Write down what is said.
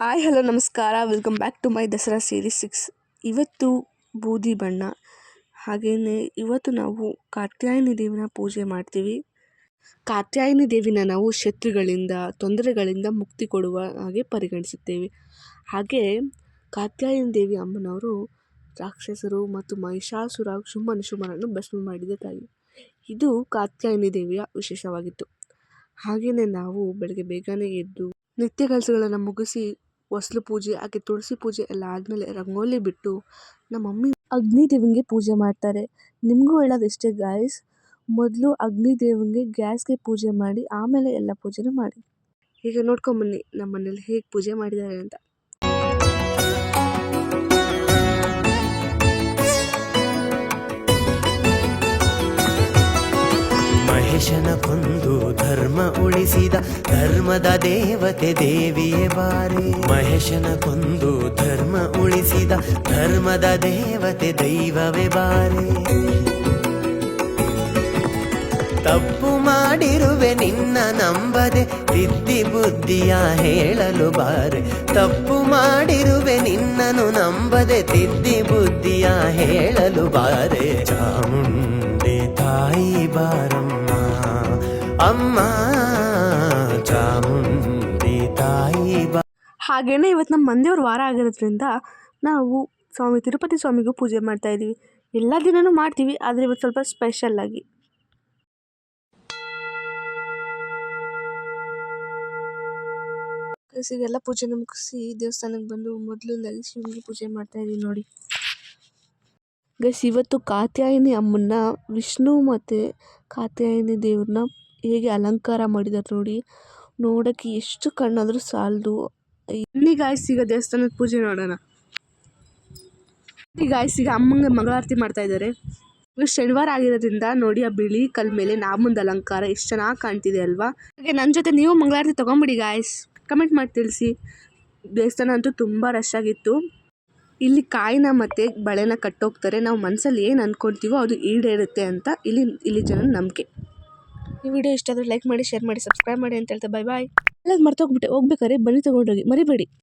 Hi hello ನಮಸ್ಕಾರ, welcome back to my Dasara series 6. ಇವತ್ತು ಬೂದಿ ಬಣ್ಣ. ಹಾಗೆಯೇ ಇವತ್ತು ನಾವು ಕಾತ್ಯಾಯನಿ ದೇವಿನ ಪೂಜೆ ಮಾಡ್ತೀವಿ. ಕಾತ್ಯಾಯನಿ ದೇವಿನ ನಾವು ಶತ್ರುಗಳಿಂದ, ತೊಂದರೆಗಳಿಂದ ಮುಕ್ತಿ ಕೊಡುವ ಹಾಗೆ ಪರಿಗಣಿಸುತ್ತೇವೆ. ಹಾಗೆ ಕಾತ್ಯಾಯನಿ ದೇವಿ ಅಮ್ಮನವರು ರಾಕ್ಷಸರು ಮತ್ತು ಮಹಿಷಾಸುರ ಶುಂಭನಿಶುಂಭರನ್ನು ಭಸ್ಮ ಮಾಡಿದ ತಾಯಿ. ಇದು ಕಾತ್ಯಾಯನಿ ದೇವಿಯ ವಿಶೇಷವಾಗಿತ್ತು. ಹಾಗೆಯೇ ನಾವು ಬೆಳಗ್ಗೆ ಬೇಗನೆ ಎದ್ದು ನಿತ್ಯ ಕೆಲಸಗಳನ್ನು ಮುಗಿಸಿ ಹೊಸಲು ಪೂಜೆ ಹಾಗೆ ತುಳಸಿ ಪೂಜೆ ಎಲ್ಲ ಆದಮೇಲೆ ರಂಗೋಲಿ ಬಿಟ್ಟು ನಮ್ಮ ಮಮ್ಮಿ ಅಗ್ನಿ ದೇವಿಗೆ ಪೂಜೆ ಮಾಡ್ತಾರೆ. ನಿಮಗೂ ಹೇಳೋದು ಇಷ್ಟೇ ಗಾಯ್ಸ್, ಮೊದಲು ಅಗ್ನಿ ದೇವಿಗೆ ಗ್ಯಾಸ್ಗೆ ಪೂಜೆ ಮಾಡಿ ಆಮೇಲೆ ಎಲ್ಲ ಪೂಜೆನೂ ಮಾಡಿ. ಈಗ ನೋಡ್ಕೊಂಬನ್ನಿ ನಮ್ಮ ಮನೇಲಿ ಹೇಗೆ ಪೂಜೆ ಮಾಡಿದ್ದಾರೆ ಅಂತ. ಮಹೇಶನ ಕೊಂದು ಧರ್ಮ ಉಳಿಸಿದ ಧರ್ಮದ ದೇವತೆ ದೇವಿಯೇ ಬಾರೆ. ಮಹೇಶನ ಕೊಂದು ಧರ್ಮ ಉಳಿಸಿದ ಧರ್ಮದ ದೇವತೆ ದೈವವೇ ಬಾರೆ. ತಪ್ಪು ಮಾಡಿರುವೆ ನಿನ್ನ ನಂಬದೆ ತಿದ್ದಿ ಬುದ್ಧಿಯ ಹೇಳಲು ಬಾರೆ. ತಪ್ಪು ಮಾಡಿರುವೆ ನಿನ್ನನು ನಂಬದೆ ತಿದ್ದಿ ಬುದ್ಧಿಯ ಹೇಳಲು ಬಾರೆ. ಚಾಮುಂಡಿ ತಾಯಿ ಬಾರಮ್ಮ ಅಮ್ಮ, ಚಾಮುಂಡಿ ತಾಯಿ ಬಾ. ಹಾಗೇನೆ ಇವತ್ತು ನಮ್ಮ ಮಂದಿಯವ್ರ ವಾರ ಆಗಿರೋದ್ರಿಂದ ನಾವು ಸ್ವಾಮಿ ತಿರುಪತಿ ಸ್ವಾಮಿಗೂ ಪೂಜೆ ಮಾಡ್ತಾ ಇದ್ದೀವಿ. ಎಲ್ಲ ದಿನವೂ ಮಾಡ್ತೀವಿ, ಆದರೆ ಇವತ್ತು ಸ್ವಲ್ಪ ಸ್ಪೆಷಲ್ ಆಗಿ. ಎಲ್ಲ ಪೂಜೆನ ಮುಗಿಸಿ ದೇವಸ್ಥಾನಕ್ಕೆ ಬಂದು ಮೊದಲನೇದಾಗಿ ಶಿವನಿಗೆ ಪೂಜೆ ಮಾಡ್ತಾ ಇದ್ದೀವಿ ನೋಡಿ ಗೈಸ್. ಇವತ್ತು ಕಾತ್ಯಾಯನಿ ಅಮ್ಮನ್ನ ವಿಷ್ಣು ಮತ್ತು ಕಾತ್ಯಾಯನಿ ದೇವ್ರನ್ನ ಹೇಗೆ ಅಲಂಕಾರ ಮಾಡಿದ್ದಾರೆ ನೋಡಿ, ನೋಡೋಕ್ಕೆ ಎಷ್ಟು ಕಣ್ಣಾದರೂ ಸಾಲದು. ಬನ್ನಿ ಗಾಯ್ಸ್, ಈಗ ದೇವಸ್ಥಾನದ ಪೂಜೆ ನೋಡೋಣ. ಗಾಯ್ಸ್, ಈಗ ಅಮ್ಮಂಗೆ ಮಂಗಳಾರತಿ ಮಾಡ್ತಾ ಇದ್ದಾರೆ. ಈಗ ಶನಿವಾರ ಆಗಿರೋದ್ರಿಂದ ನೋಡಿ ಆ ಬಿಳಿ ಕಲ್ ಮೇಲೆ ನಾಮುಂದ ಅಲಂಕಾರ ಎಷ್ಟು ಚೆನ್ನಾಗಿ ಕಾಣ್ತಿದೆ ಅಲ್ವಾ. ಹಾಗೆ ನನ್ನ ಜೊತೆ ನೀವು ಮಂಗಳಾರತಿ ತೊಗೊಂಬಿಡಿ ಗಾಯ್ಸ್, ಕಮೆಂಟ್ ಮಾಡಿ ತಿಳಿಸಿ. ದೇವಸ್ಥಾನ ಅಂತೂ ತುಂಬ ರಶ್ ಆಗಿತ್ತು. ಇಲ್ಲಿ ಕಾಯಿನ ಮತ್ತು ಬಳೆನ ಕಟ್ಟೋಗ್ತಾರೆ. ನಾವು ಮನಸ್ಸಲ್ಲಿ ಏನು ಅಂದ್ಕೊಳ್ತೀವೋ ಅದು ಈಡೇರುತ್ತೆ ಅಂತ ಇಲ್ಲಿ ಜನ ನಂಬಿಕೆ. ಈ ವಿಡಿಯೋ ಇಷ್ಟ ಆದರೆ ಲೈಕ್ ಮಾಡಿ, ಶೇರ್ ಮಾಡಿ, ಸಬ್ಸ್ಕ್ರೈಬ್ ಮಾಡಿ ಅಂತ ಹೇಳ್ತಾ ಬಾಯ್. ಎಲ್ಲ ಮರ್ತೋಗ್ಬಿಟ್ಟೆ, ಹೋಗ್ಬೇಕಾದ್ರೆ ಬನ್ನಿ ತೊಗೊಂಡೋಗಿ ಮರಿಬೇಡಿ.